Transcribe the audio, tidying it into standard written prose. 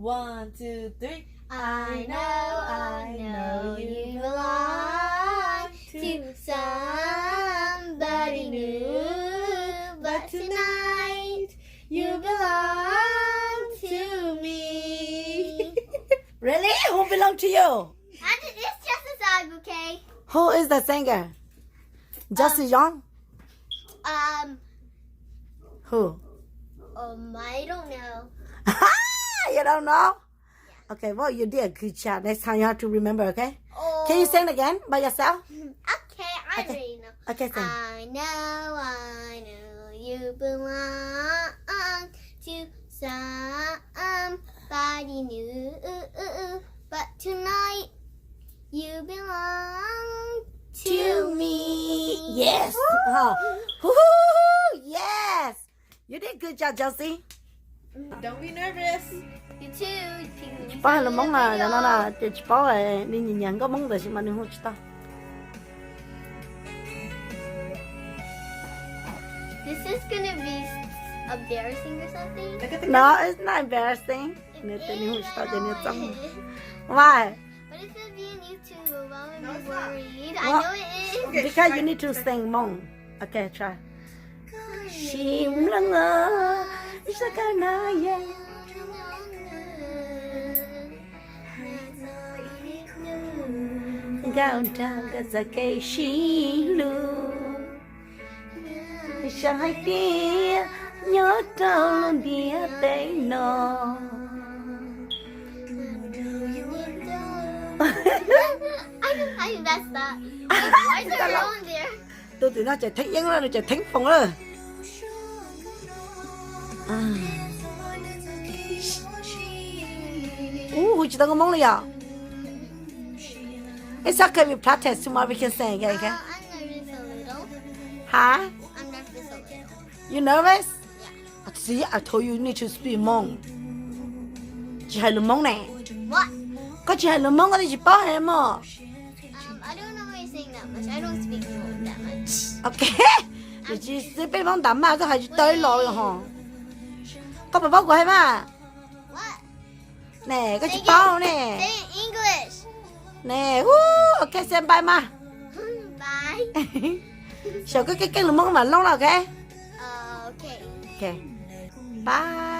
1, 2, 3. I know you belong to somebody new, but tonight you belong to me. Really? Who belong to you? It's just a song, okay? Who is the singer? Gelsey Young? Who? I don't know. You don't know? Okay, well, you did a good job. Next time you have to remember, okay? Can you sing again by yourself? Okay, I already know. Okay, sing. I know you belong to somebody new, but tonight you belong to me. Yes. Woo-hoo! Yes. You did good job, Gelsey. Don't be nervous. You too. Ba là mong là nó là chỉ bảo là đi nhìn nhận có mong là gì mà đừng hút tao. This is gonna be embarrassing or something. No, it's not embarrassing. Nên tự hút tao cho nên xong. Why? But it's gonna be on YouTube. I'm worried. I What? know it is. Because you need to sing mong. Okay, try. Chim lăng ngơ, sa ca na ye. Gạo trăng cả sa cây xí lu. Sa hai tia nhớ trâu luôn bia tây nọ. I messed up. Why is there on there? Tôi tụi nó chạy thánh yên rồi, chạy thánh phòng rồi. Hụt tao có mong là gì? It's okay, we practice tomorrow we can sing, okay? I'm nervous a little. Huh? I'm nervous a little. You nervous? Yeah. See, I told you you need to speak Hmong. Chị hay là Hmong nè. What? Có chị hay là Hmong có thì chị bảo em mà. I don't know why you're saying that much. I don't speak Hmong that much. Okay. Rồi chị sẽ biết Hmong đắm mà, có hay chị tới lòi rồi hả? Có bà bóc của em à? What? Nè, có chị Say it. bảo nè. Say it in English. Nè, ok xem bye mà. Bye. Sợ cái là Hmong mà lâu nào okay? Okay. Okay. Bye.